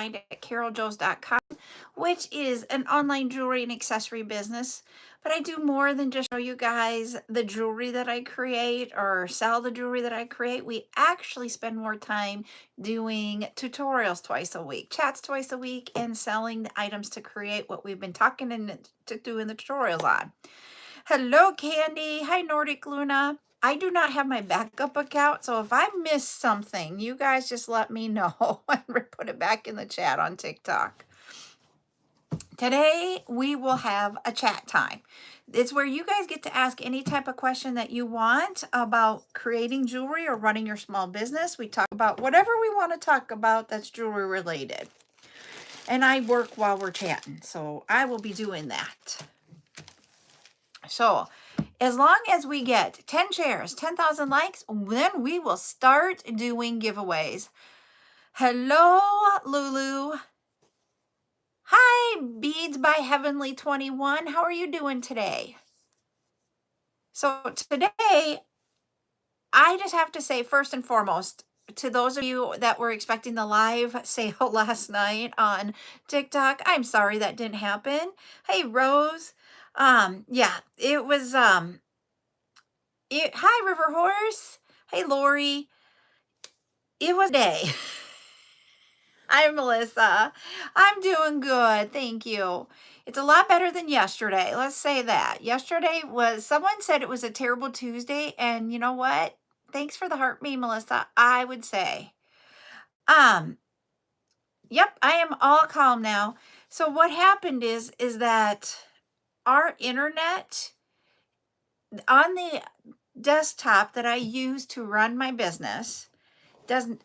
find at CarolJo's.com, which is an online jewelry and accessory business. But I do more than just show you guys the jewelry that I create or sell the jewelry that I create. We actually spend more time doing tutorials twice a week, chats twice a week, and selling the items to create what we've been talking and to doing the tutorials on. Hello, Candy. Hi, Nordic Luna. I do not have my backup account, so if I miss something, you guys just let me know and put it back in the chat on TikTok. Today, we will have a chat time. It's where you guys get to ask any type of question that you want about creating jewelry or running your small business. We talk about whatever we want to talk about that's jewelry related. And I work while we're chatting, so I will be doing that. So, as long as we get 10 shares, 10,000 likes, then we will start doing giveaways. Hello, Lulu. Hi, Beads by Heavenly 21. How are you doing today? So today, I just have to say, first and foremost, to those of you that were expecting the live sale last night on TikTok, I'm sorry that didn't happen. Hey, Rose. Yeah, it was, hi, River Horse. Hey, Lori. It was a day. Hi, Melissa. I'm doing good. Thank you. It's a lot better than yesterday. Let's say that. Yesterday was, someone said it was a terrible Tuesday. And you know what? Thanks for the heart me, Melissa. I would say. Yep, I am all calm now. So what happened is that our internet on the desktop that I use to run my business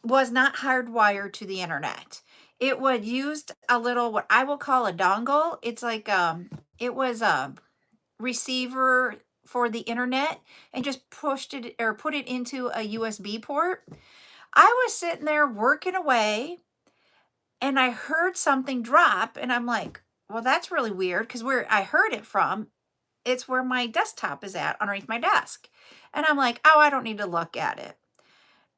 was not hardwired to the internet. It would used a little what I will call a dongle. It's like it was a receiver for the internet and just pushed it or put it into a USB port. I was sitting there working away and I heard something drop and I'm like, well, that's really weird because where I heard it from, it's where my desktop is at underneath my desk. And I'm like, oh, I don't need to look at it.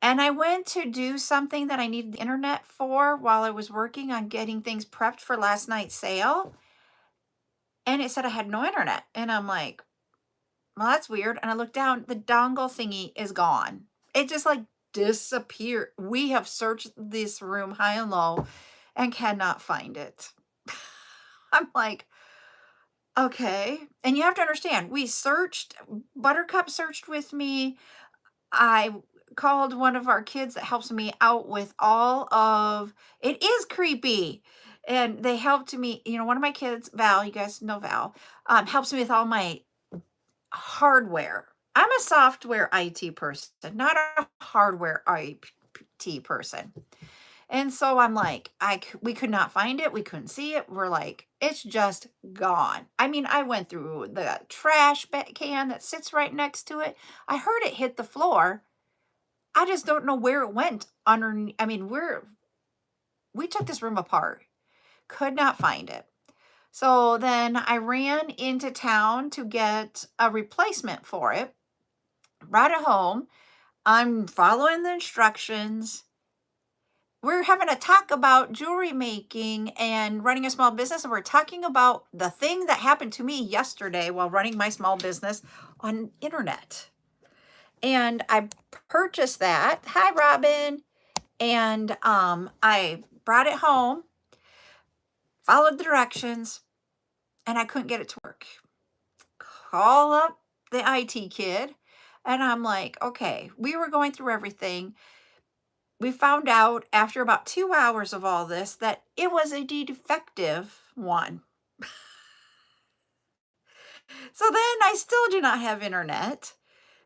And I went to do something that I needed the internet for while I was working on getting things prepped for last night's sale. And it said I had no internet. And I'm like, well, that's weird. And I looked down, the dongle thingy is gone. It just like disappeared. We have searched this room high and low and cannot find it. I'm like, okay. And you have to understand, we searched, Buttercup searched with me. I called one of our kids that helps me out with all of, it is creepy. And they helped me, you know, one of my kids, Val, you guys know Val, helps me with all my hardware. I'm a software IT person, not a hardware IT person. And so I'm like, we could not find it. We couldn't see it. We're like, it's just gone. I mean, I went through the trash can that sits right next to it. I heard it hit the floor. I just don't know where it went underneath. I mean, we took this room apart. Could not find it. So then I ran into town to get a replacement for it. Brought it home. I'm following the instructions. We're having a talk about jewelry making and running a small business. And we're talking about the thing that happened to me yesterday while running my small business on internet. And I purchased that. Hi, Robin. And I brought it home, followed the directions, and I couldn't get it to work. Call up the IT kid. And I'm like, okay, we were going through everything. We found out after about 2 hours of all this that it was a defective one. So then I still do not have internet.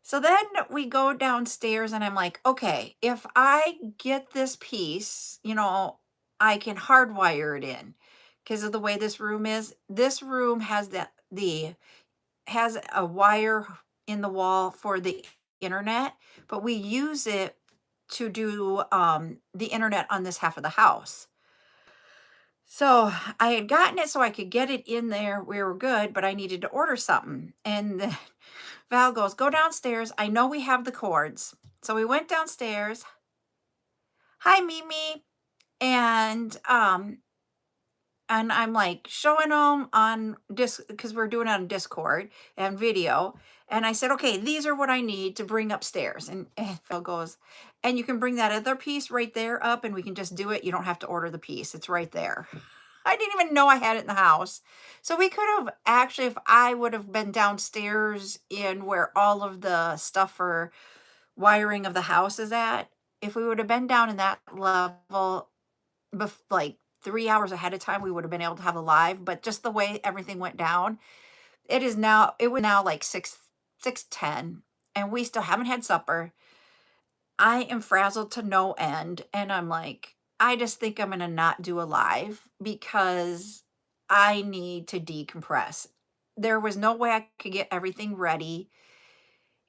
So then we go downstairs and I'm like, okay, if I get this piece, you know, I can hardwire it in because of the way this room is. This room has has a wire in the wall for the internet, but we use it to do the internet on this half of the house. So I had gotten it so I could get it in there. We were good, but I needed to order something. And Val goes, go downstairs. I know we have the cords. So we went downstairs. Hi, Mimi. And and I'm like showing them on because we're doing it on Discord and video. And I said, okay, these are what I need to bring upstairs. And Phil goes, and you can bring that other piece right there up and we can just do it. You don't have to order the piece. It's right there. I didn't even know I had it in the house. So we could have actually, if I would have been downstairs in where all of the stuff for wiring of the house is at, if we would have been down in that level, like 3 hours ahead of time, we would have been able to have a live. But just the way everything went down, it was now like 6:10, and we still haven't had supper. I am frazzled to no end, and I'm like, I just think I'm gonna not do a live because I need to decompress. There was no way I could get everything ready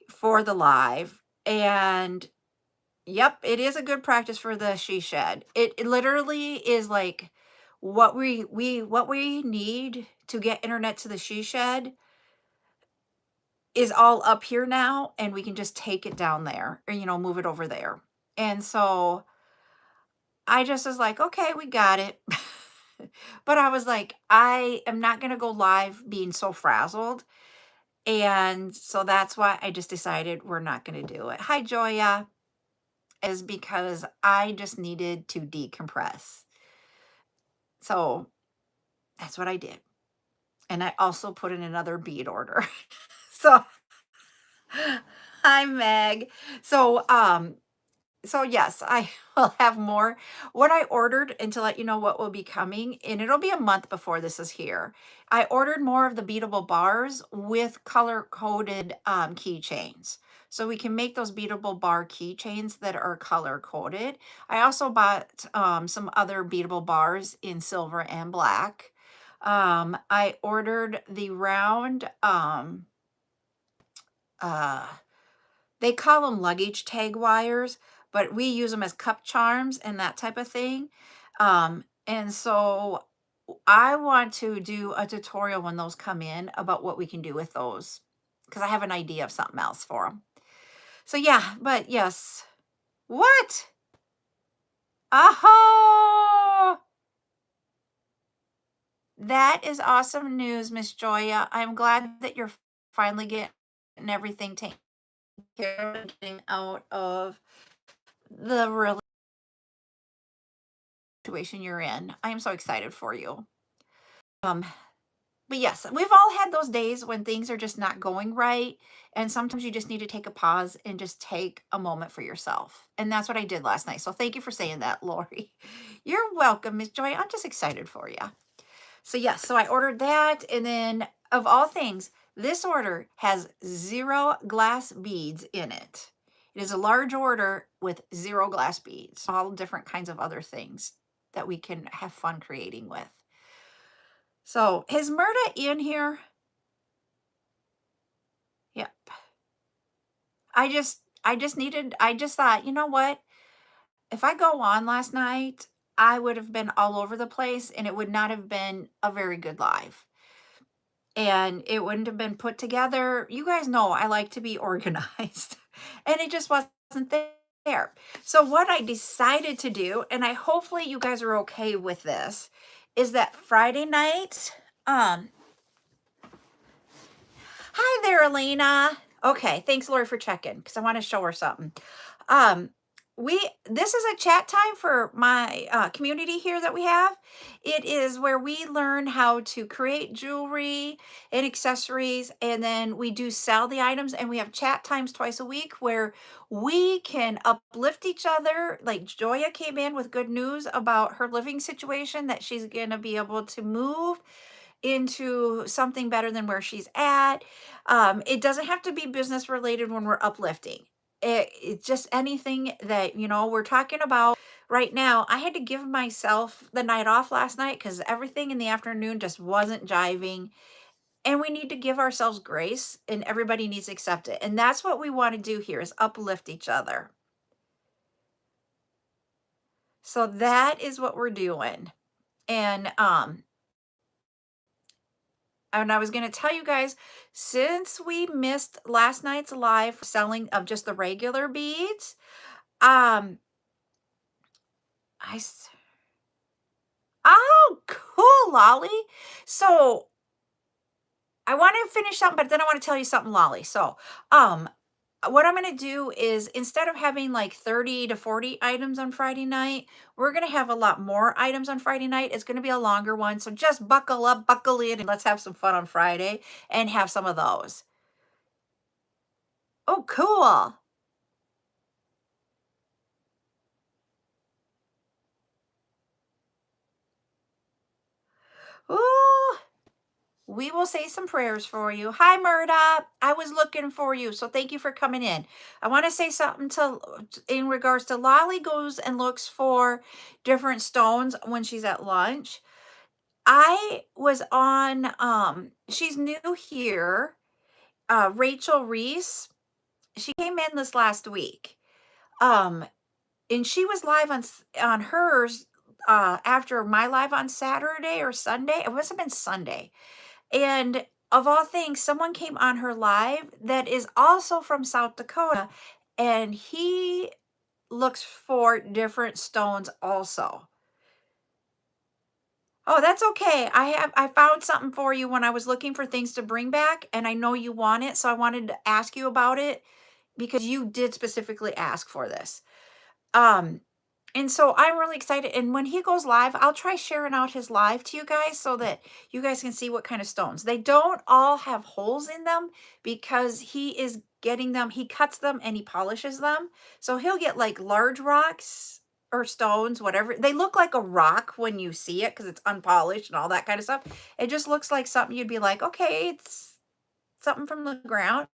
for the live. And yep, it is a good practice for the she shed. It literally is like what we need to get internet to the she shed is all up here now, and we can just take it down there or move it over there. And so I just was like, okay, we got it. But I was like, I am not going to go live being so frazzled. And so that's why I just decided we're not going to do it. Hi, Joya. Is because I just needed to decompress. So that's what I did. And I also put in another bead order. So hi, Meg. So yes, I will have more what I ordered, and to let you know what will be coming, and it'll be a month before this is here. I ordered more of the beadable bars with color coded keychains. So we can make those beadable bar keychains that are color coded. I also bought some other beadable bars in silver and black. I ordered the round uh they call them luggage tag wires, but we use them as cup charms and that type of thing. And so I want to do a tutorial when those come in about what we can do with those because I have an idea of something else for them. So yeah, but yes. What? Oh, that is awesome news, Miss Joya. I'm glad that you're finally getting everything taken care of, getting out of the really situation you're in. I am so excited for you. Um, but yes, we've all had those days when things are just not going right. And sometimes you just need to take a pause and just take a moment for yourself. And that's what I did last night. So thank you for saying that, Lori. You're welcome, Miss Joy. I'm just excited for you. So yes, so I ordered that. And then of all things, this order has 0 glass beads in it. It is a large order with 0 glass beads, all different kinds of other things that we can have fun creating with. So is Murda in here? Yep. I just thought, you know what? If I go on last night, I would have been all over the place and it would not have been a very good live. And it wouldn't have been put together. You guys know I like to be organized. And it just wasn't there. So what I decided to do, and I hopefully you guys are okay with this, is that Friday night, hi there, Elena. Okay, thanks, Lori, for checking because I want to show her something. Um, this is a chat time for my community here that we have. It is where we learn how to create jewelry and accessories, and then we do sell the items. And we have chat times twice a week where we can uplift each other. Like Joya came in with good news about her living situation that she's gonna be able to move into something better than where she's at. It doesn't have to be business related when we're uplifting. It's just anything that, we're talking about right now. I had to give myself the night off last night because everything in the afternoon just wasn't jiving. And we need to give ourselves grace and everybody needs to accept it. And that's what we want to do here is uplift each other. So that is what we're doing. And I was going to tell you guys, since we missed last night's live selling of just the regular beads, um, I, Lolly. So I want to finish something, but then I want to tell you something, Lolly. So, what I'm going to do is instead of having like 30 to 40 items on Friday night, we're going to have a lot more items on Friday night. It's going to be a longer one. So just buckle up, buckle in, and let's have some fun on Friday and have some of those. Oh, cool. Ooh, we will say some prayers for you. Hi, Murda. I was looking for you, so thank you for coming in. I want to say something in regards to Lolly goes and looks for different stones when she's at lunch. I was on, she's new here, Rachel Reese. She came in this last week. Um, and she was live on hers after my live on Saturday or Sunday. It must have been Sunday. And of all things, someone came on her live that is also from South Dakota, and he looks for different stones also. Oh, that's okay. I found something for you when I was looking for things to bring back, and I know you want it, so I wanted to ask you about it because you did specifically ask for this. Um, and so I'm really excited. And when he goes live, I'll try sharing out his live to you guys so that you guys can see what kind of stones. They don't all have holes in them because he is getting them, he cuts them and he polishes them. So he'll get like large rocks or stones, whatever. They look like a rock when you see it because it's unpolished and all that kind of stuff. It just looks like something you'd be like, okay, it's something from the ground.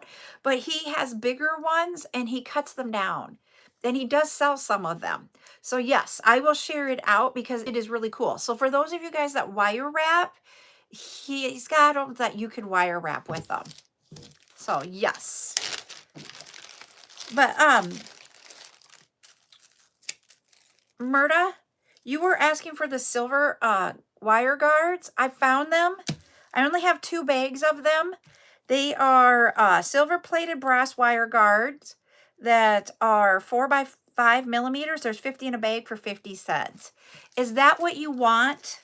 But he has bigger ones and he cuts them down. And he does sell some of them. So yes, I will share it out because it is really cool. So for those of you guys that wire wrap, he's got them that you can wire wrap with them. So yes. But Murda, you were asking for the silver wire guards. I found them. I only have 2 bags of them. They are silver plated brass wire guards that are 4 by 5 millimeters. There's 50 in a bag for 50 cents. Is that what you want?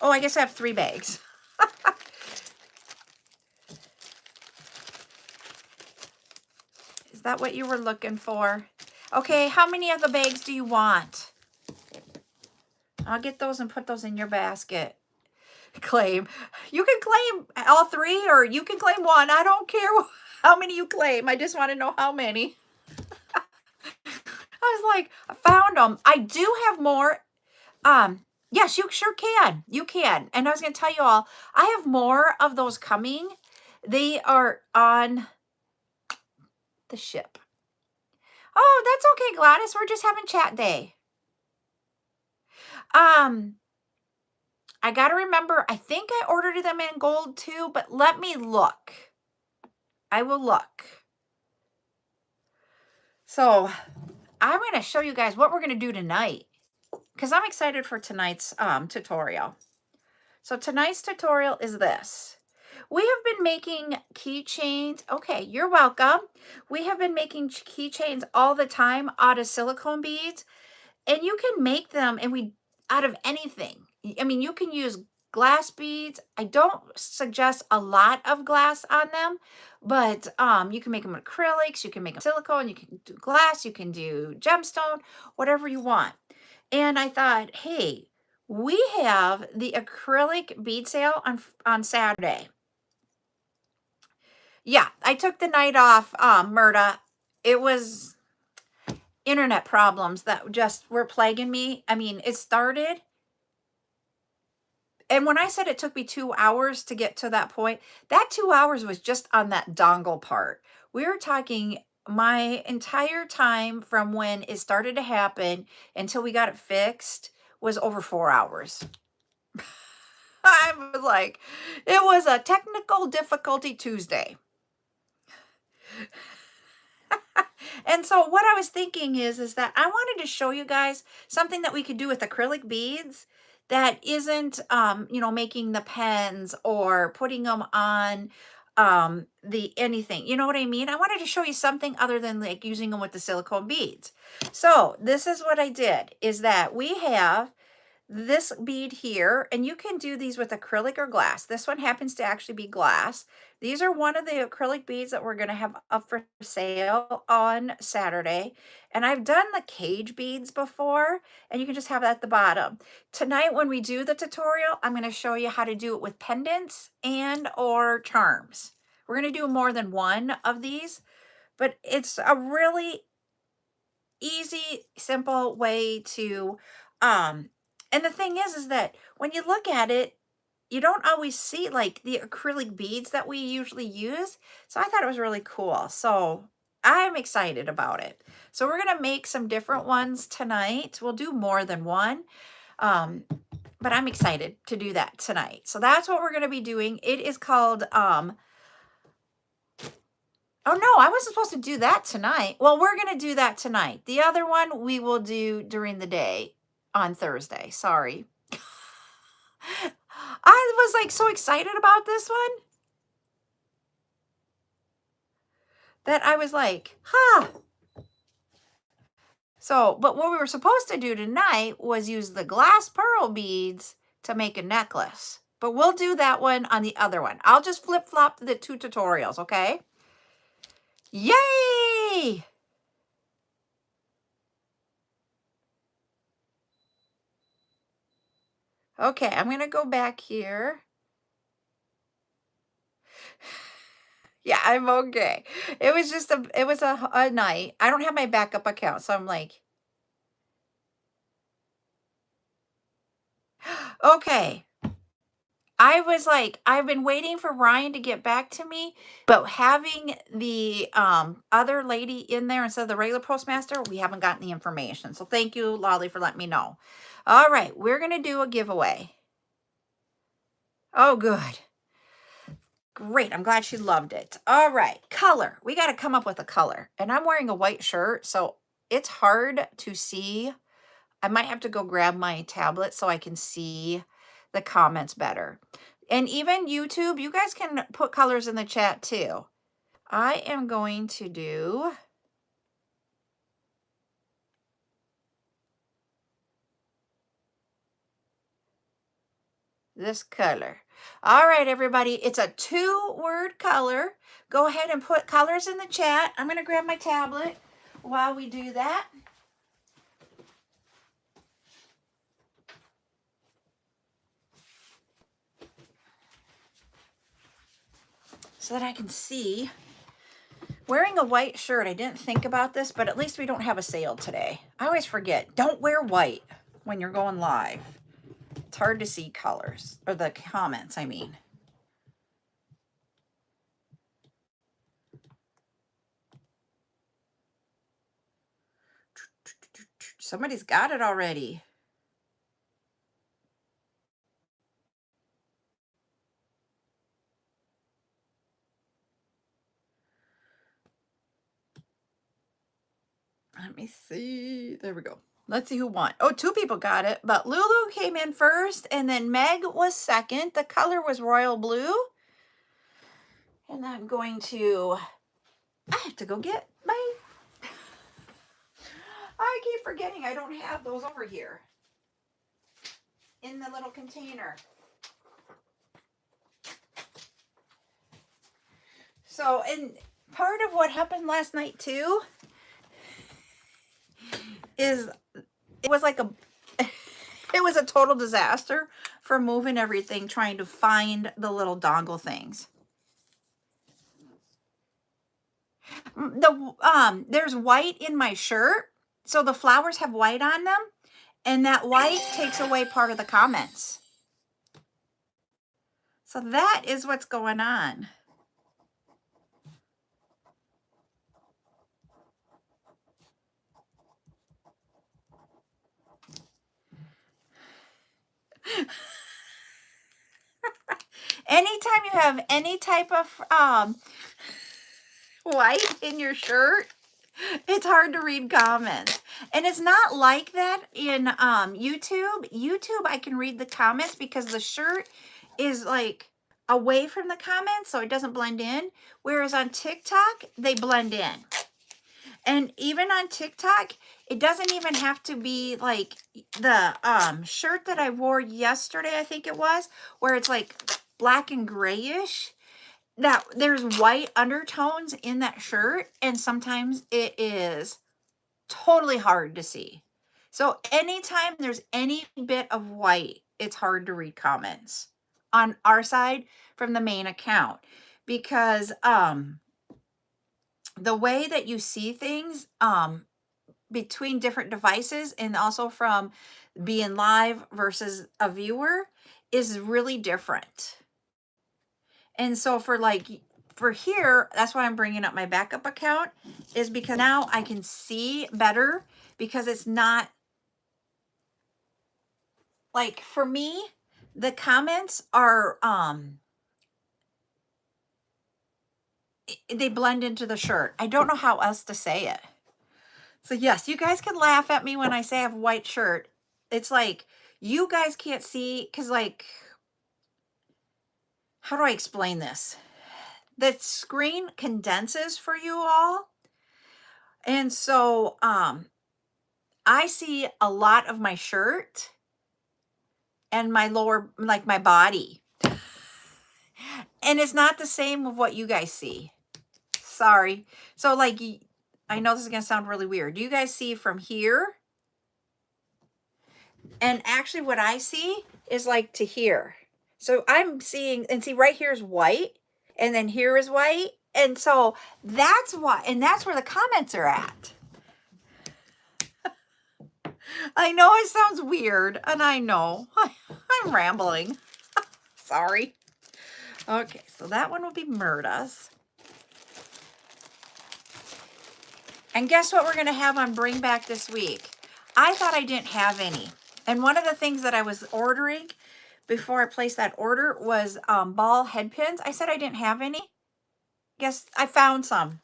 Oh, I guess I have 3 bags. Is that what you were looking for? Okay, how many of the bags do you want? I'll get those and put those in your basket. Claim. You can claim all 3 or you can claim 1. I don't care how many you claim. I just want to know how many. I was like, I found them. I do have more. Yes, you sure can. You can. And I was going to tell you all, I have more of those coming. They are on the ship. Oh, that's okay, Gladys. We're just having chat day. I got to remember, I think I ordered them in gold too, but let me look. I will look. So I'm going to show you guys what we're going to do tonight because I'm excited for tonight's tutorial. So tonight's tutorial is this. We have been making keychains. Okay, you're welcome. We have been making keychains all the time out of silicone beads. And you can make them out of anything. I mean, you can use glass beads. I don't suggest a lot of glass on them, but you can make them acrylics, you can make them silicone, you can do glass, you can do gemstone, whatever you want. And I thought, hey, we have the acrylic bead sale on Saturday. Yeah, I took the night off, Murda. It was internet problems that just were plaguing me. I mean, it started, and when I said it took me 2 hours to get to that point, that 2 hours was just on that dongle part. We were talking my entire time from when it started to happen until we got it fixed was over 4 hours. I was like, it was a technical difficulty Tuesday. And so what I was thinking is that I wanted to show you guys something that we could do with acrylic beads that isn't, making the pens or putting them on anything. You know what I mean? I wanted to show you something other than like using them with the silicone beads. So this is what I did is that we have this bead here, and you can do these with acrylic or glass. This one happens to actually be glass. These are one of the acrylic beads that we're going to have up for sale on Saturday. And I've done the cage beads before, and you can just have that at the bottom. Tonight, when we do the tutorial, I'm going to show you how to do it with pendants and or charms. We're going to do more than one of these, but it's a really easy, simple way to, and the thing is that when you look at it, you don't always see like the acrylic beads that we usually use. So I thought it was really cool. So I'm excited about it. So we're going to make some different ones tonight. We'll do more than one. But I'm excited to do that tonight. So that's what we're going to be doing. It is called, oh no, I wasn't supposed to do that tonight. Well, we're going to do that tonight. The other one we will do during the day on Thursday. Sorry. I was like so excited about this one that I was like, huh. So, but what we were supposed to do tonight was use the glass pearl beads to make a necklace. But we'll do that one on the other one. I'll just flip-flop the two tutorials, okay? Yay! Okay, I'm going to go back here. Yeah, I'm okay. It was just a night. I don't have my backup account, so I'm like, okay. I was like, I've been waiting for Ryan to get back to me, but having the other lady in there instead of the regular postmaster, we haven't gotten the information. So thank you, Lolly, for letting me know. All right, we're going to do a giveaway. Oh, good. Great. I'm glad she loved it. All right. Color. We got to come up with a color. And I'm wearing a white shirt, so it's hard to see. I might have to go grab my tablet so I can see the comments better. And even YouTube, you guys can put colors in the chat too. I am going to do this color. All right, everybody. It's a 2-word color. Go ahead and put colors in the chat. I'm going to grab my tablet while we do that. So that I can see. Wearing a white shirt, I didn't think about this, but at least we don't have a sale today. I always forget, don't wear white when you're going live. It's hard to see colors, or the comments, I mean. Somebody's got it already. Let me see. There we go. Let's see who won. Oh, 2 people got it, but Lulu came in first, and then Meg was second. The color was royal blue. And I'm going to, I have to go get my, I keep forgetting I don't have those over here in the little container. So, and part of what happened last night too is it was like it was a total disaster for moving everything, trying to find the little dongle things. There's white in my shirt, so the flowers have white on them, and that white takes away part of the comments. So that is what's going on. Anytime you have any type of white in your shirt, it's hard to read comments. And it's not like that in YouTube. YouTube, I can read the comments because the shirt is like away from the comments, so it doesn't blend in. Whereas on TikTok, they blend in. And even on TikTok, It doesn't even have to be like the shirt that I wore yesterday, I think it was, where it's like black and grayish. That there's white undertones in that shirt, and sometimes it is totally hard to see. So anytime there's any bit of white, it's hard to read comments on our side from the main account, because the way that you see things between different devices, and also from being live versus a viewer, is really different. And so for here, that's why I'm bringing up my backup account, is because now I can see better, because it's not like, for me, the comments are they blend into the shirt. I don't know how else to say it. So yes, you guys can laugh at me when I say I have a white shirt. It's like, you guys can't see, because like, how do I explain this? The screen condenses for you all. And so I see a lot of my shirt and my lower, like my body. And it's not the same of what you guys see. Sorry. So like, I know this is going to sound really weird. Do you guys see from here? And actually what I see is like to here. So I'm seeing, and see right here is white, and then here is white. And so that's why, and that's where the comments are at. I know it sounds weird, and I know I'm rambling. Sorry. Okay, so that one will be Murda's. And guess what we're going to have on Bring Back this week? I thought I didn't have any. And one of the things that I was ordering before I placed that order was ball head pins. I said I didn't have any. Guess I found some.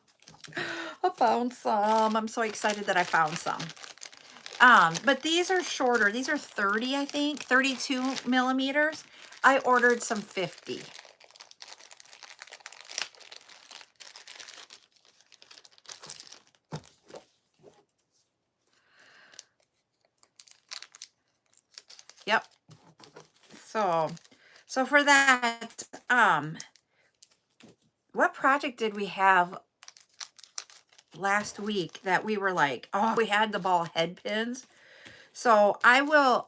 I found some. I'm so excited that I found some. But these are shorter. These are 30, I think, 32 millimeters. I ordered some 50. Yep. So for that, what project did we have last week that we were like, oh, we had the ball head pins? So I will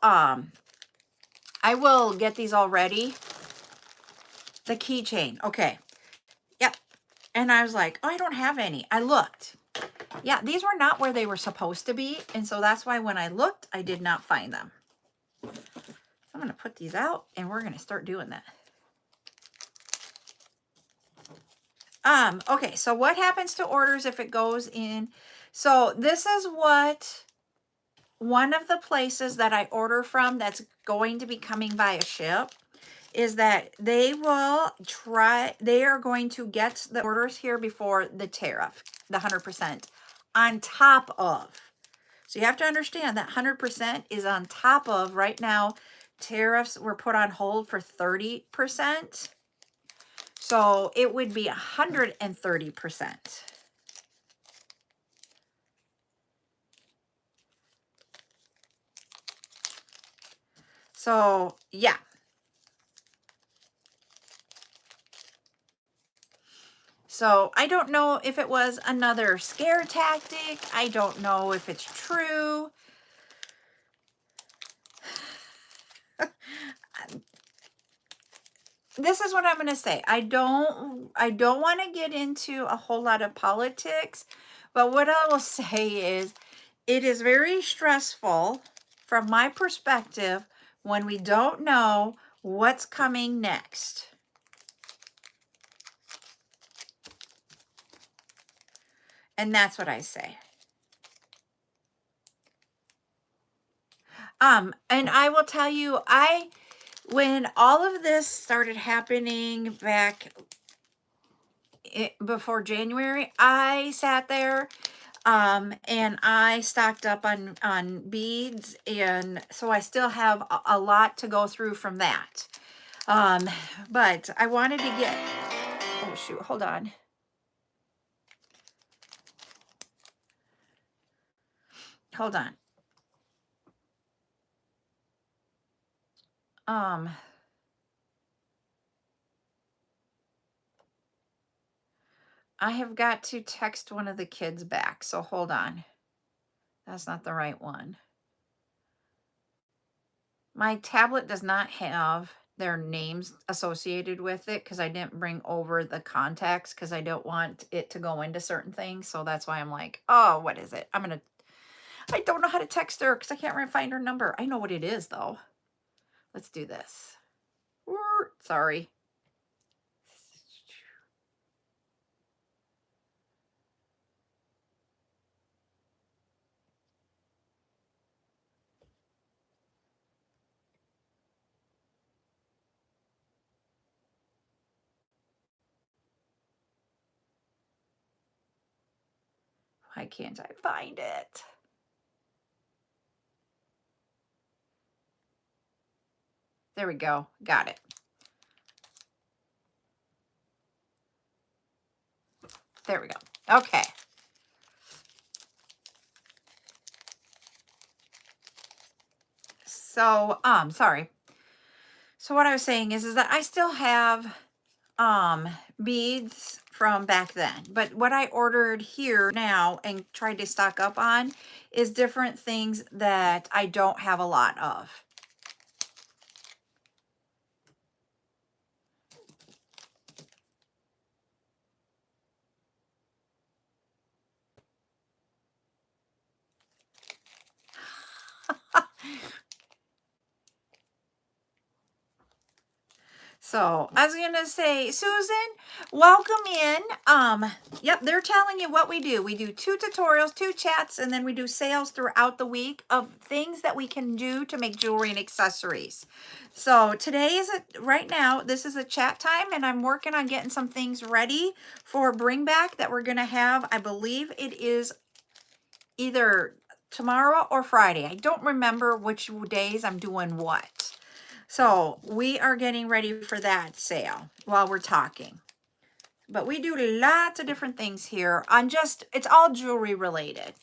get these all ready. The keychain. Okay. Yep. And I was like, oh, I don't have any. I looked. Yeah, these were not where they were supposed to be. And so that's why when I looked, I did not find them. So I'm going to put these out, and we're going to start doing that. Okay, so what happens to orders if it goes in? So this is what one of the places that I order from that's going to be coming by a ship is that they are going to get the orders here before the tariff, the 100% on top of. So you have to understand that 100% is on top of. Right now, tariffs were put on hold for 30%. So it would be 130%. So yeah. So I don't know if it was another scare tactic. I don't know if it's true. This is what I'm going to say. I don't want to get into a whole lot of politics, but what I will say is it is very stressful from my perspective when we don't know what's coming next. And that's what I say. And I will tell you, when all of this started happening back before January, I sat there and I stocked up on beads, and so I still have a lot to go through from that. But I wanted to get, oh shoot, hold on. hold on. I have got to text one of the kids back, so hold on. That's not the right one. My tablet does not have their names associated with it because I didn't bring over the contacts because I don't want it to go into certain things. So that's why I'm like, oh, what is it? I don't know how to text her because I can't find her number. I know what it is though. Let's do this. Sorry. Why can't I find it? There we go. Got it. There we go. Okay. So, sorry. So what I was saying is that I still have beads from back then, but what I ordered here now and tried to stock up on is different things that I don't have a lot of. So I was gonna say, Susan, welcome in. Yep, they're telling you what we do. We do 2 tutorials, 2 chats, and then we do sales throughout the week of things that we can do to make jewelry and accessories. So today is right now, this is a chat time, and I'm working on getting some things ready for bring back that we're gonna have. I believe it is either tomorrow or Friday. I don't remember which days I'm doing what. So we are getting ready for that sale while we're talking. But we do lots of different things here on it's all jewelry related.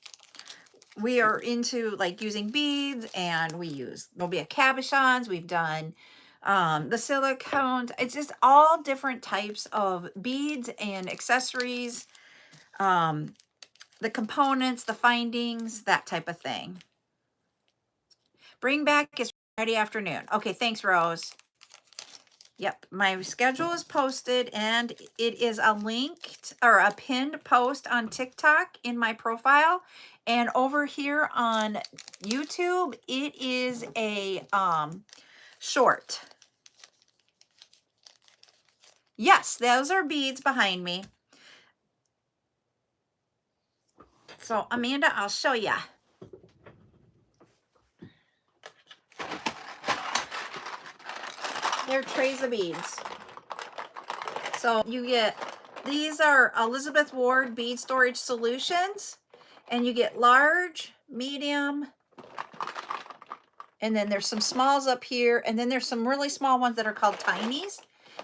We are into like using beads, and there'll be a cabochons. We've done the silicones. It's just all different types of beads and accessories, the components, the findings, that type of thing. Bring back is Friday afternoon. Okay, thanks, Rose. Yep, my schedule is posted, and it is a linked or a pinned post on TikTok in my profile. And over here on YouTube, it is a short. Yes, those are beads behind me. So Amanda, I'll show you. They're trays of beads. So you get, these are Elizabeth Ward bead storage solutions, and you get large, medium, and then there's some smalls up here, and then there's some really small ones that are called tinies,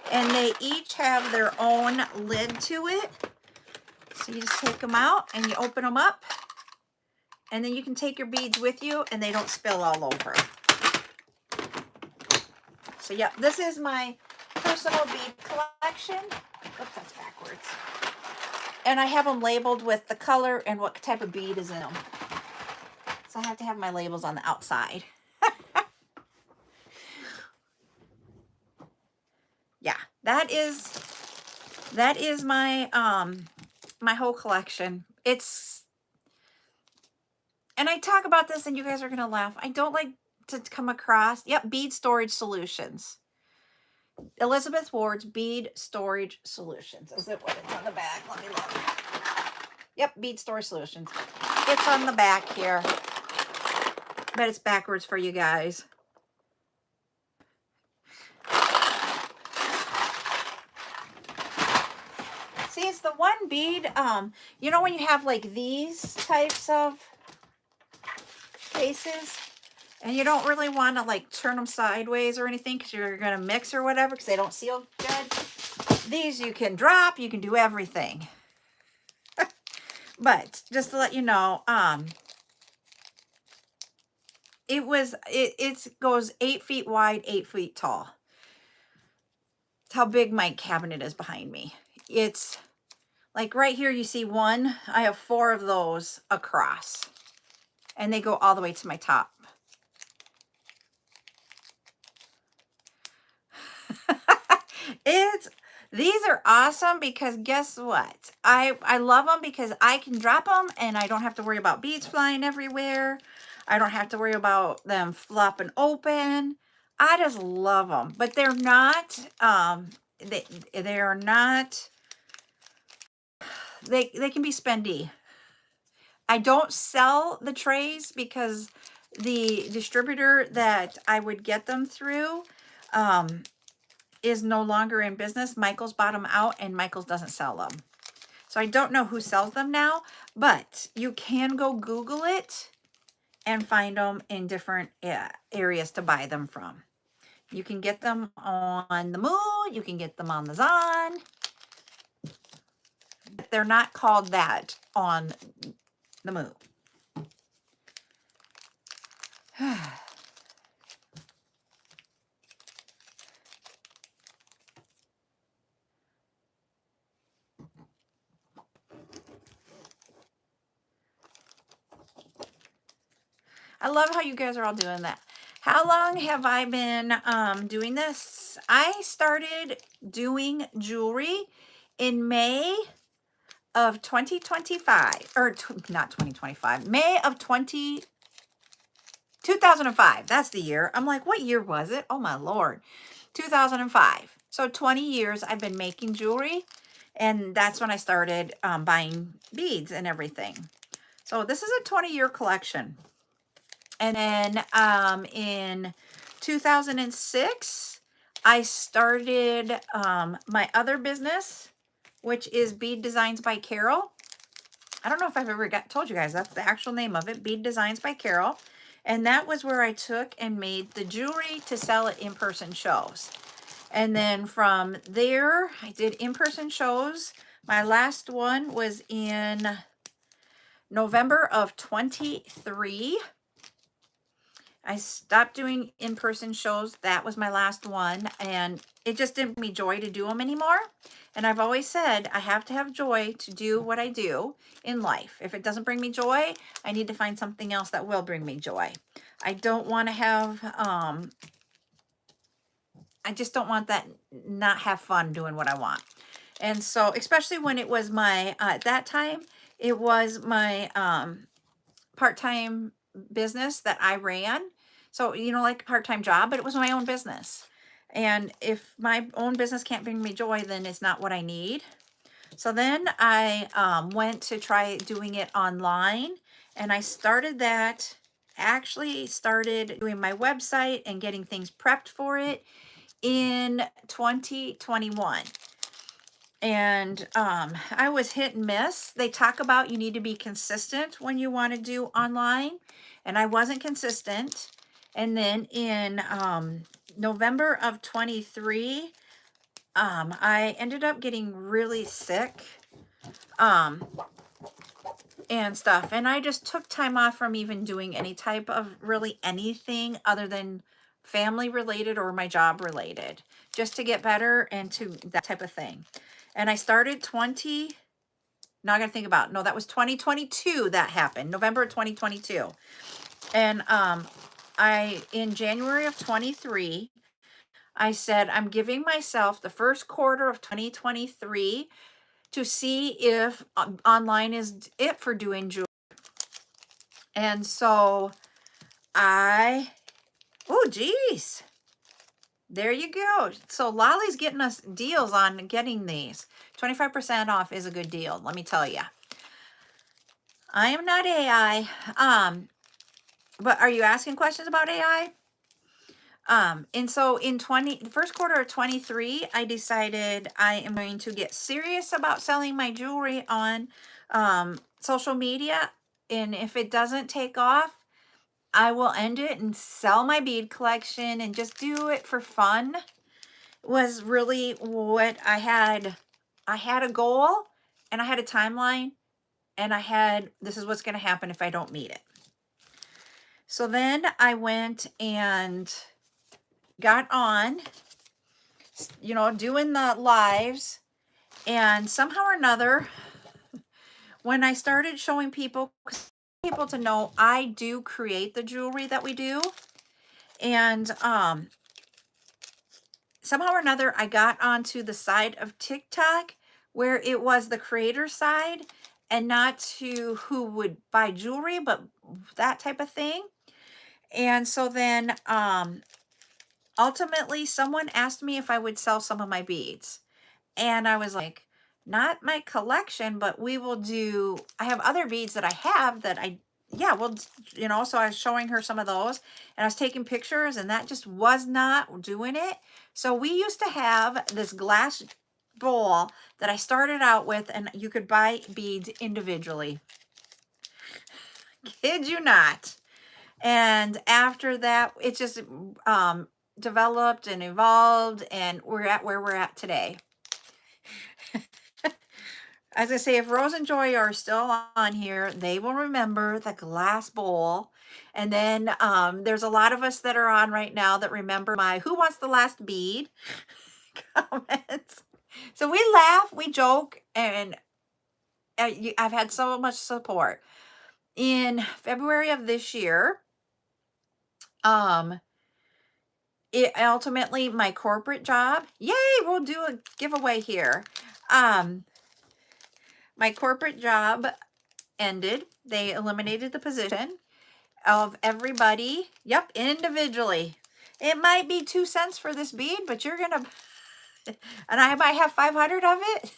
and they each have their own lid to it. So you just take them out and you open them up, and then you can take your beads with you and they don't spill all over. So yeah, this is my personal bead collection. Oops, that's backwards. And I have them labeled with the color and what type of bead is in them. So I have to have my labels on the outside. Yeah, that is my my whole collection. And I talk about this and you guys are gonna laugh. I don't like to come across, yep, bead storage solutions. Elizabeth Ward's bead storage solutions. Is it what it's on the back? Let me look. Yep, bead storage solutions. It's on the back here, but it's backwards for you guys. See, it's the one bead, you know when you have like these types of cases, and you don't really want to like turn them sideways or anything because you're going to mix or whatever because they don't seal good. These you can drop, you can do everything. But just to let you know, it goes 8 feet wide, 8 feet tall. It's how big my cabinet is behind me. It's like right here, you see one, I have 4 of those across, and they go all the way to my top. These are awesome because guess what? I love them because I can drop them and I don't have to worry about beads flying everywhere. I don't have to worry about them flopping open. I just love them, but they're not, they are not, they can be spendy. I don't sell the trays because the distributor that I would get them through, is no longer in business. Michael's bought them out and Michael's doesn't sell them. So I don't know who sells them now, but you can go Google it and find them in different areas to buy them from. You can get them on the Moo, you can get them on the Zon. But they're not called that on the Moo. I love how you guys are all doing that. How long have I been doing this? I started doing jewelry in May of 2025, or not 2025, May of 2005. That's the year. I'm like, what year was it? Oh my Lord, 2005. So 20 years I've been making jewelry, and that's when I started buying beads and everything. So this is a 20-year collection. And then in 2006, I started my other business, which is Bead Designs by Carol. I don't know if I've ever told you guys, that's the actual name of it, Bead Designs by Carol. And that was where I took and made the jewelry to sell at in-person shows. And then from there, I did in-person shows. My last one was in November of 23. I stopped doing in-person shows. That was my last one, and it just didn't bring me joy to do them anymore. And I've always said I have to have joy to do what I do in life. If it doesn't bring me joy, I need to find something else that will bring me joy. I don't want to have, I just don't want that, not have fun doing what I want. And so, especially when it was my, at that time, it was my part-time business that I ran. So, you know, like a part-time job, but it was my own business. And if my own business can't bring me joy, then it's not what I need. So then I went to try doing it online, and I started that, actually started doing my website and getting things prepped for it in 2021. And I was hit and miss. They talk about you need to be consistent when you want to do online, and I wasn't consistent. And then in November of 23, I ended up getting really sick and stuff. And I just took time off from even doing any type of really anything other than family related or my job related, just to get better and to that type of thing. And I started now I gotta think about, no, that was 2022 that happened, November of 2022. And in January of 23, I said, I'm giving myself the first quarter of 2023 to see if online is it for doing jewelry. And so oh geez, there you go. So Lolly's getting us deals on getting these. 25% off is a good deal, let me tell you. I am not AI. But are you asking questions about AI? And so in the first quarter of 23, I decided I am going to get serious about selling my jewelry on social media. And if it doesn't take off, I will end it and sell my bead collection and just do it for fun. Was really what I had. I had a goal and I had a timeline, and this is what's going to happen if I don't meet it. So then I went and got on, doing the lives. And somehow or another, when I started showing people to know I do create the jewelry that we do. And somehow or another, I got onto the side of TikTok where it was the creator side and not to who would buy jewelry, but that type of thing. And so then ultimately someone asked me if I would sell some of my beads. And I was like, not my collection, but I have other beads that I have that yeah, well, so I was showing her some of those and I was taking pictures and that just was not doing it. So we used to have this glass bowl that I started out with and you could buy beads individually. Kid you not. And after that, it just developed and evolved and we're at where we're at today. As I say, if Rose and Joy are still on here, they will remember the glass bowl. And then there's a lot of us that are on right now that remember my Who Wants the Last Bead comments. So we laugh, we joke, and I've had so much support. In February of this year, it ultimately, my corporate job, yay, we'll do a giveaway here. My corporate job ended. They eliminated the position of everybody. Yep, individually. It might be 2 cents for this bead, but you're gonna, and I might have 500 of it.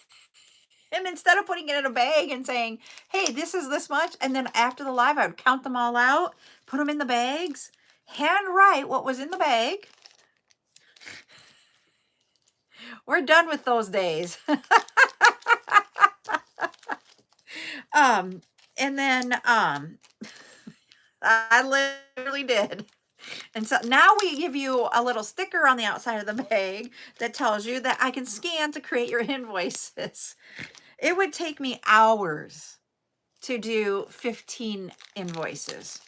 And instead of putting it in a bag and saying, hey, this is this much, and then after the live, I would count them all out, put them in the bags, handwrite what was in the bag. We're done with those days. And then I literally did. And so now we give you a little sticker on the outside of the bag that tells you that I can scan to create your invoices. It would take me hours to do 15 invoices.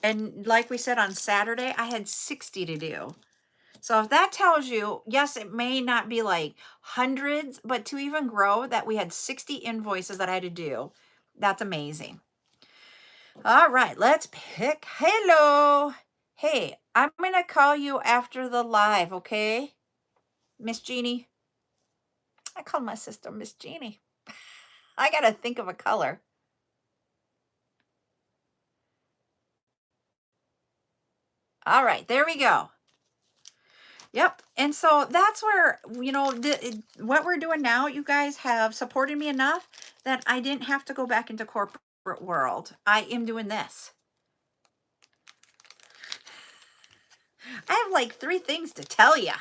And like we said on Saturday, I had 60 to do. So if that tells you, yes, it may not be like hundreds, but to even grow that we had 60 invoices that I had to do, that's amazing. All right, let's pick. Hello. Hey, I'm going to call you after the live, okay? Miss Jeannie. I call my sister Miss Jeannie. I got to think of a color. All right, there we go. Yep. And so that's where, what we're doing now, you guys have supported me enough that I didn't have to go back into corporate world. I am doing this. I have like 3 things to tell you.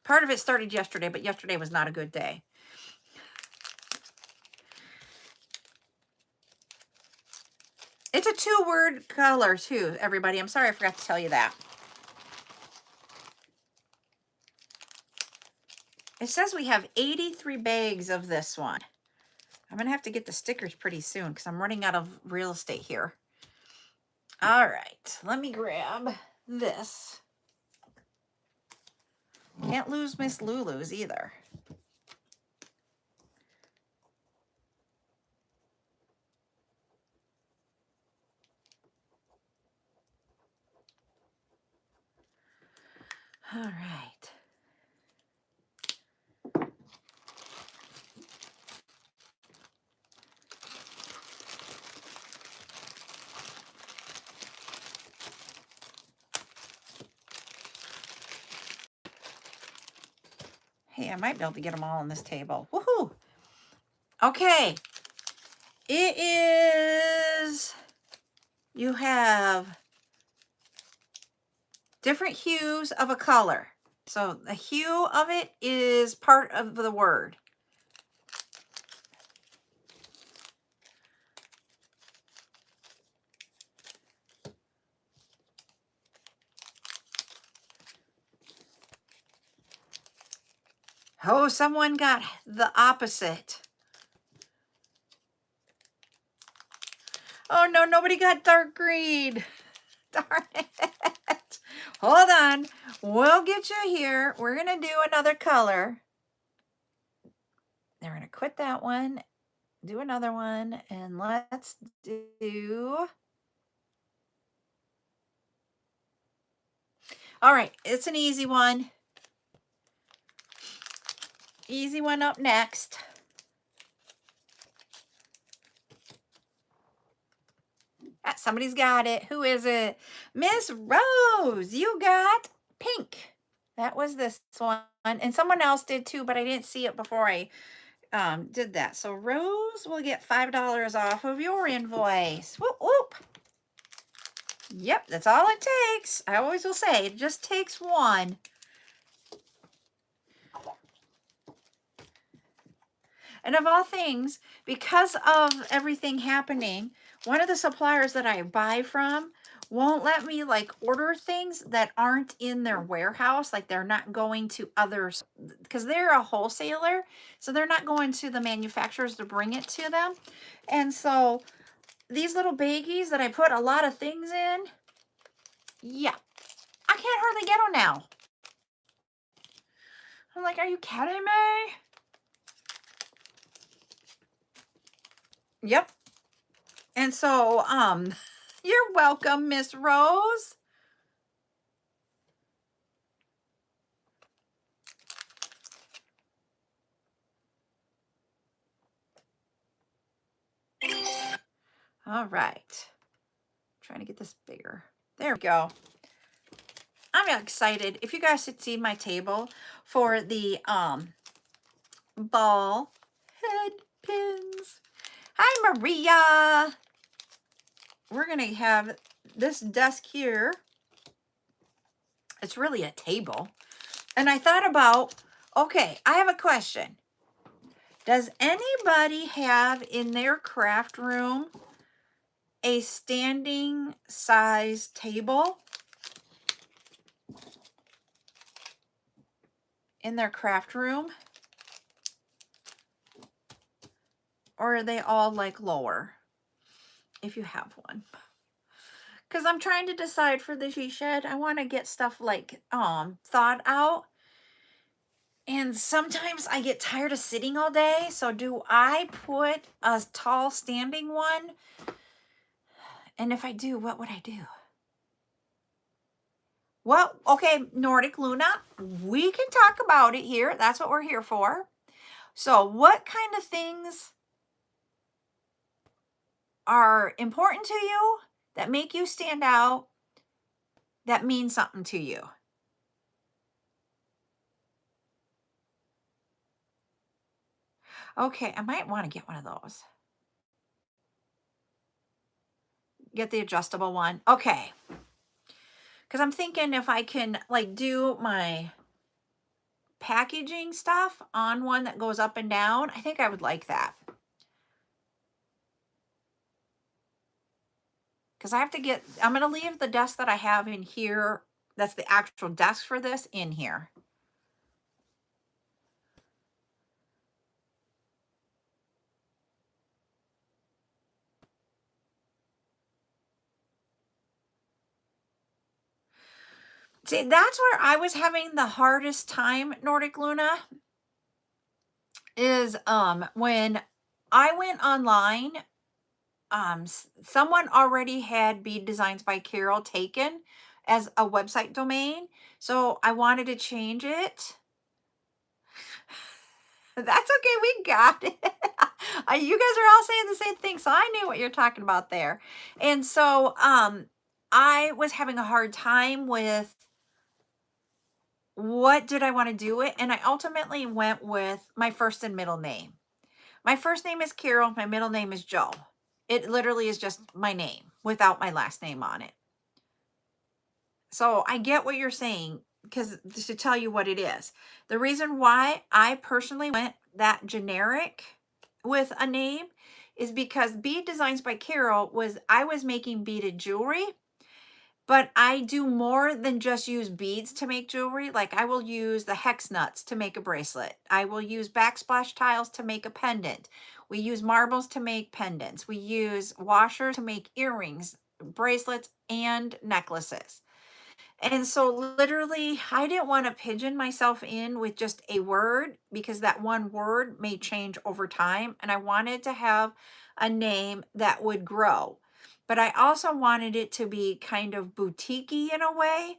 Part of it started yesterday, but yesterday was not a good day. It's a 2-word color too, everybody. I'm sorry I forgot to tell you that. It says we have 83 bags of this one. I'm going to have to get the stickers pretty soon because I'm running out of real estate here. All right, let me grab this. Can't lose Miss Lulu's either. All right. Hey, I might be able to get them all on this table. Woohoo! Okay. It is, you have different hues of a color. So the hue of it is part of the word. Oh, someone got the opposite. Oh no, nobody got dark green. Darn it. Hold on. We'll get you here. We're going to do another color. They're going to quit that one, do another one, and let's do... All right, it's an easy one. Easy one up next. Ah, somebody's got it. Who is it? Miss Rose, you got pink. That was this one. And someone else did too, but I didn't see it before I did that. So Rose will get $5 off of your invoice. Whoop, whoop. Yep, that's all it takes. I always will say, it just takes one. And of all things, because of everything happening, one of the suppliers that I buy from won't let me like order things that aren't in their warehouse. Like they're not going to others because they're a wholesaler. So they're not going to the manufacturers to bring it to them. And so these little baggies that I put a lot of things in, yeah, I can't hardly get them now. I'm like, are you kidding me? Yep. And so, you're welcome, Miss Rose. All right. Trying to get this bigger. There we go. I'm excited. If you guys should see my table for the ball head pins. Hi, Maria. We're going to have this desk here. It's really a table. And I thought about, okay, I have a question. Does anybody have in their craft room a standing size table in their craft room? Or are they all like lower? If you have one. Because I'm trying to decide for the she shed. I want to get stuff like thought out. And sometimes I get tired of sitting all day. So do I put a tall standing one? And if I do, what would I do? Well, okay, Nordic Luna, we can talk about it here. That's what we're here for. So what kind of things are important to you that make you stand out, that mean something to you? Okay, I might want to get one of those. Get the adjustable one. Okay. Because I'm thinking if I can like do my packaging stuff on one that goes up and down, I think I would like that. Because I have to get, I'm going to leave the desk that I have in here. That's the actual desk for this in here. See, that's where I was having the hardest time, Nordic Luna, is when I went online, someone already had Bead Designs by Carol taken as a website domain. So I wanted to change it. That's okay, we got it. You guys are all saying the same thing, so I knew what you're talking about there. And so I was having a hard time with what did I want to do it, and I ultimately went with my first and middle name. My first name is Carol, my middle name is Jo. It literally is just my name without my last name on it. So I get what you're saying, because to tell you what it is. The reason why I personally went that generic with a name is because Bead Designs by Carol was, I was making beaded jewelry, But I do more than just use beads to make jewelry. Like I will use the hex nuts to make a bracelet. I will use backsplash tiles to make a pendant. We use marbles to make pendants. We use washers to make earrings, bracelets, and necklaces. And so literally, I didn't want to pigeon myself in with just a word because that one word may change over time. And I wanted to have a name that would grow. But I also wanted it to be kind of boutique-y in a way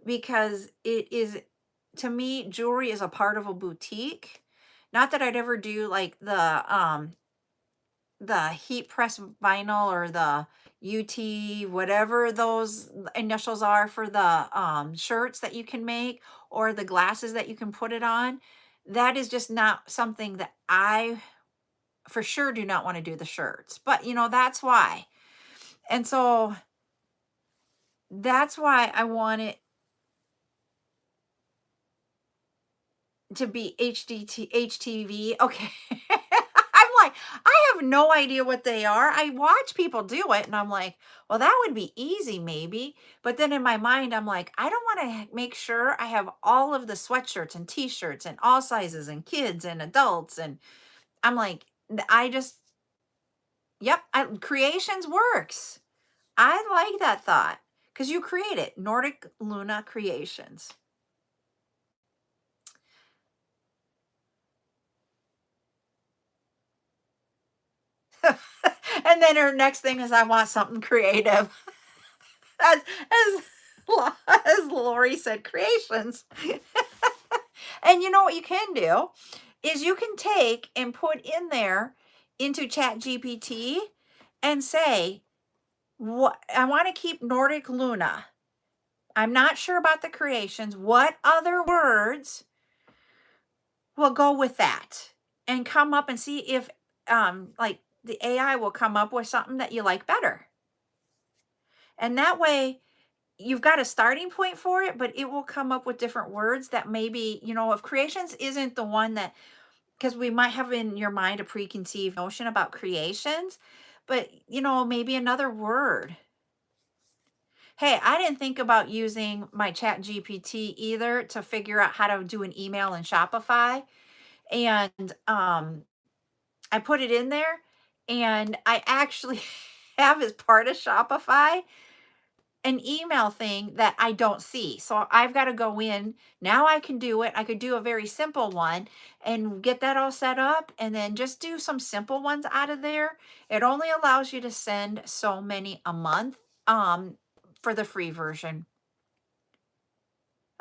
because it is, to me, jewelry is a part of a boutique. Not that I'd ever do like the heat press vinyl or the UT, whatever those initials are for the shirts that you can make or the glasses that you can put it on. That is just not something that I for sure do not want to do the shirts. But that's why. And so that's why I want it to be HTV. Okay. I'm like, I have no idea what they are. I watch people do it and I'm like, well, that would be easy maybe. But then in my mind, I'm like, I don't want to make sure I have all of the sweatshirts and t-shirts and all sizes and kids and adults. And I'm like, I just, yep, creations works. I like that thought because you create it. Nordic Luna Creations. And then her next thing is I want something creative. as as Lori said, creations. And you know what you can do is you can take and put in there into Chat GPT and say, what I want to keep Nordic Luna. I'm not sure about the creations. What other words will go with that? And come up and see if like the AI will come up with something that you like better. And that way you've got a starting point for it, but it will come up with different words that maybe, if creations isn't the one that, because we might have in your mind a preconceived notion about creations, but, maybe another word. Hey, I didn't think about using my Chat GPT either to figure out how to do an email in Shopify. And I put it in there and I actually have as part of Shopify an email thing that I don't see. So I've got to go in. Now I can do it. I could do a very simple one and get that all set up and then just do some simple ones out of there. It only allows you to send so many a month for the free version.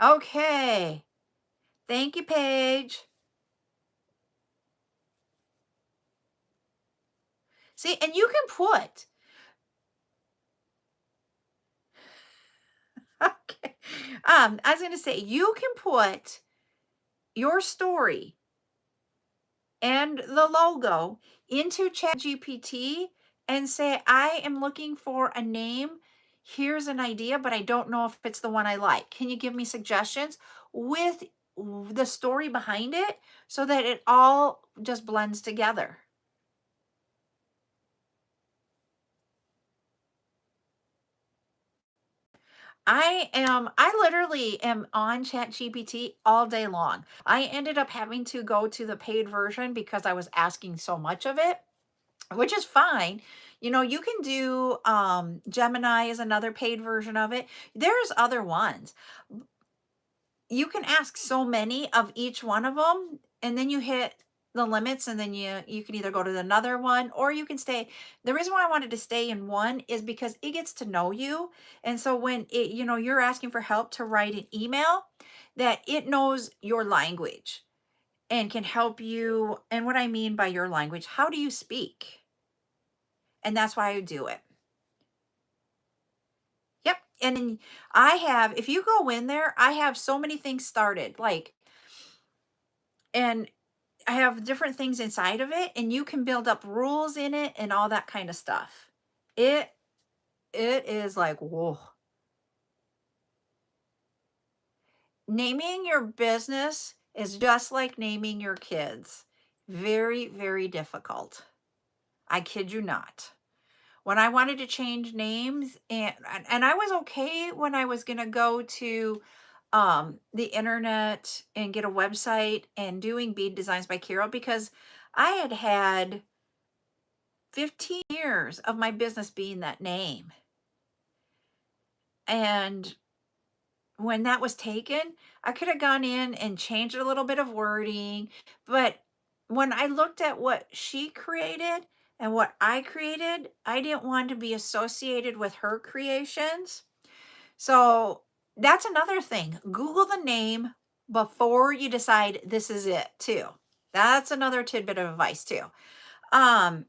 Okay. Thank you, Paige. See, and you can put okay. I was going to say you can put your story and the logo into ChatGPT and say, I am looking for a name. Here's an idea, but I don't know if it's the one I like. Can you give me suggestions with the story behind it so that it all just blends together? I literally am on ChatGPT all day long. I ended up having to go to the paid version because I was asking so much of it, which is fine. You can do Gemini is another paid version of it. There's other ones. You can ask so many of each one of them and then you hit the limits and then you can either go to another one or you can stay. The reason why I wanted to stay in one is because it gets to know you. And so when you're asking for help to write an email, that it knows your language and can help you. And what I mean by your language, how do you speak? And that's why I do it. Yep. And then if you go in there, I have so many things started, and I have different things inside of it, and you can build up rules in it and all that kind of stuff. It it is like, whoa. Naming your business is just like naming your kids. Very, very difficult. I kid you not. when I wanted to change names, and I was okay when I was gonna go to the internet and get a website and doing bead designs by Carol, because I had had 15 years of my business being that name. And when that was taken, I could have gone in and changed a little bit of wording. But when I looked at what she created and what I created, I didn't want to be associated with her creations. So that's another thing. Google the name before you decide this is it, too. That's another tidbit of advice, too. Um,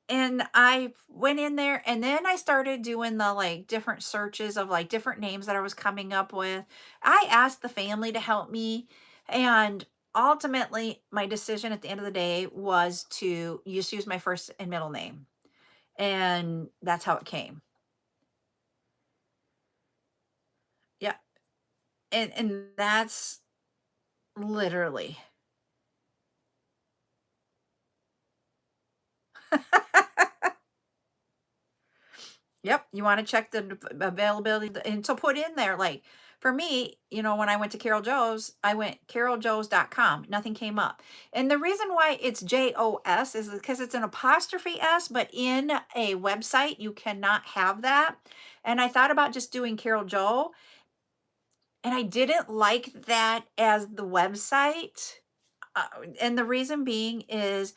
And I went in there, and then I started doing the, like, different searches of, like, different names that I was coming up with. I asked the family to help me, and ultimately, my decision at the end of the day was to just use my first and middle name, and that's how it came. Yeah, and that's literally. Yep, you wanna check the availability, and so put in there, like, for me, when I went to CarolJo's, I went CarolJo's.com, nothing came up, and the reason why it's JOS is because it's an apostrophe S, but in a website, you cannot have that, and I thought about just doing Carol Jo, and I didn't like that as the website, uh, and the reason being is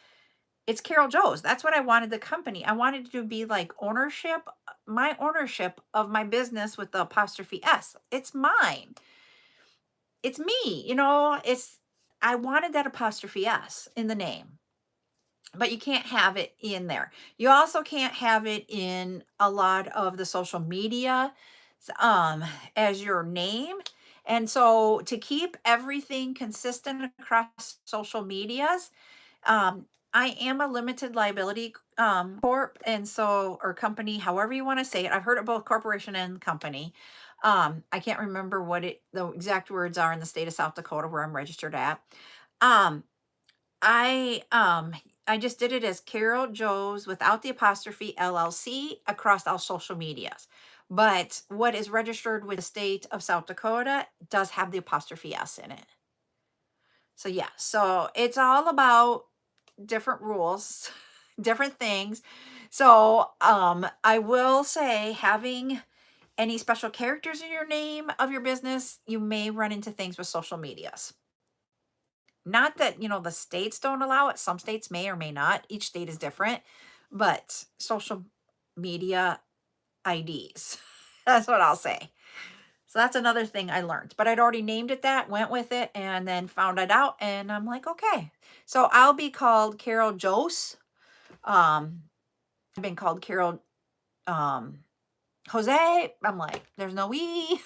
it's CarolJo's. That's what I wanted the company. I wanted to be like ownership, my ownership of my business with the apostrophe S. It's mine. It's me. I wanted that apostrophe S in the name, but you can't have it in there. You also can't have it in a lot of the social media um as your name. And so to keep everything consistent across social medias, um, I am a limited liability corp, and so, or company, however you want to say it. I've heard of both corporation and company. I can't remember what the exact words are in the state of South Dakota where I'm registered at. Um, I um I just did it as Carol Joe's without the apostrophe LLC across all social medias. But what is registered with the state of South Dakota does have the apostrophe S in it. So yeah, so it's all about different rules, different things. So, I will say having any special characters in your name of your business, you may run into things with social medias. Not that, the states don't allow it. Some states may or may not. Each state is different, but social media IDs. That's what I'll say. So that's another thing I learned, but I'd already named it that, went with it, and then found it out, and I'm like, okay. So I'll be called CarolJo's. Um, I've been called Carol um Jose. I'm like, there's no E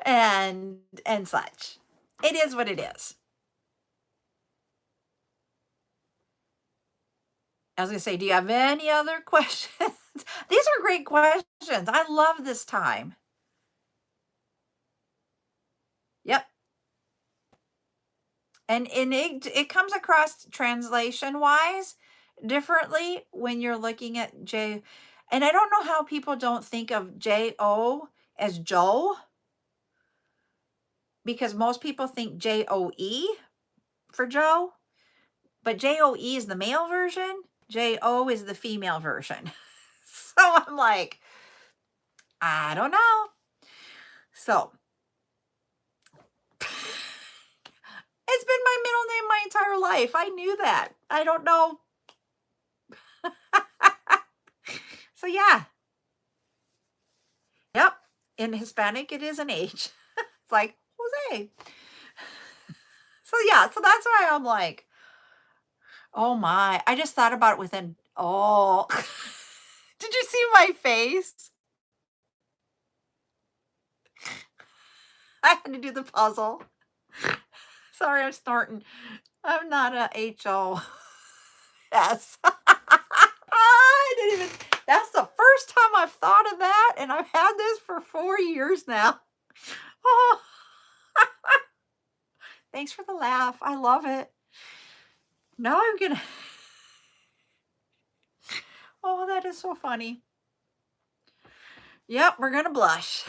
and such. It is what it is. I was gonna say, do you have any other questions? These are great questions. I love this time. Yep. And it comes across translation wise differently when you're looking at J. And I don't know how people don't think of J-O as Joe, because most people think J-O-E for Joe, but J-O-E is the male version, J-O is the female version. So I'm like, I don't know. So it's been my middle name my entire life. I knew that. I don't know. So yeah. Yep. In Hispanic, it is an H. It's like Jose. So yeah, so that's why I'm like, oh my. I just thought about it within, oh. Did you see my face? I had to do the puzzle. Sorry, I'm snorting. I'm not a H-O. Yes. I didn't even, that's the first time I've thought of that, and I've had this for 4 years now. Oh, thanks for the laugh. I love it. Now I'm gonna oh, that is so funny. Yep, we're gonna blush.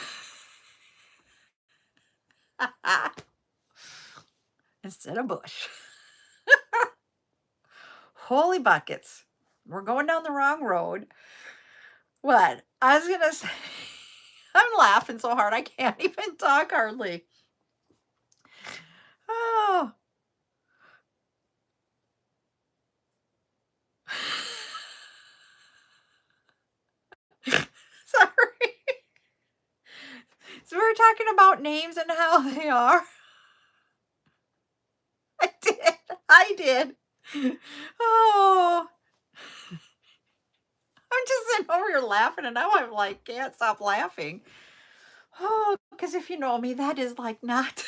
Instead of bush. Holy buckets. We're going down the wrong road. What? I was gonna say, I'm laughing so hard I can't even talk hardly. Oh. Sorry. So we were talking about names and how they are. I did. I did. Oh, I'm just sitting over here laughing, and now I'm like, can't stop laughing. Oh, because if you know me, that is like not.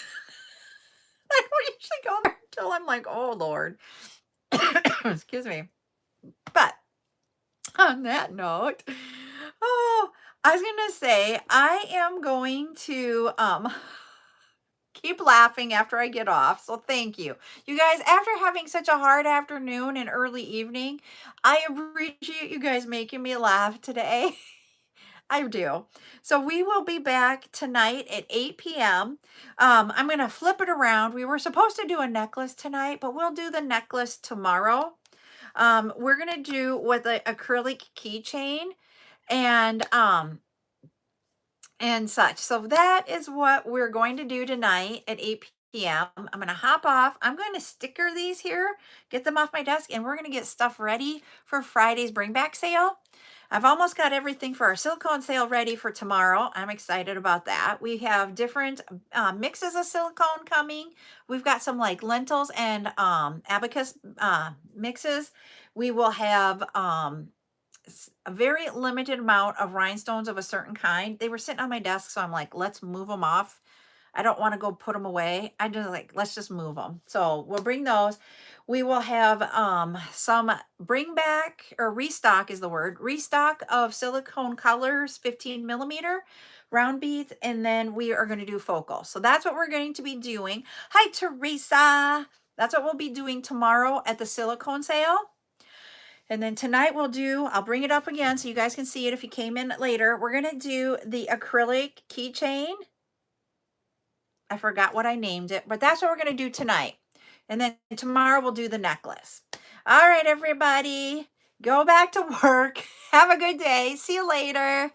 I don't usually go there until I'm like, oh Lord. Excuse me. But on that note, oh, I was gonna say I am going to keep laughing after I get off. So thank you. You guys, after having such a hard afternoon and early evening, I appreciate you guys making me laugh today. I do. So we will be back tonight at 8 p.m. I'm going to flip it around. We were supposed to do a necklace tonight, but we'll do the necklace tomorrow. We're going to do with an acrylic keychain and such. So that is what we're going to do tonight at 8 p.m. I'm going to hop off. I'm going to sticker these here, get them off my desk, and we're going to get stuff ready for Friday's bring back sale. I've almost got everything for our silicone sale ready for tomorrow. I'm excited about that. We have different mixes of silicone coming. We've got some like lentils and abacus mixes. We will have a very limited amount of rhinestones of a certain kind. They were sitting on my desk, so I'm like, let's move them off. I don't want to go put them away. I just like, let's just move them. So we'll bring those. We will have some bring back, or restock is the word, restock of silicone colors, 15 millimeter round beads, and then we are going to do focal. So that's what we're going to be doing. Hi, Teresa. That's what we'll be doing tomorrow at the silicone sale. And then tonight I'll bring it up again so you guys can see it if you came in later. We're going to do the acrylic keychain. I forgot what I named it, but that's what we're going to do tonight. And then tomorrow we'll do the necklace. All right, everybody, go back to work. Have a good day. See you later.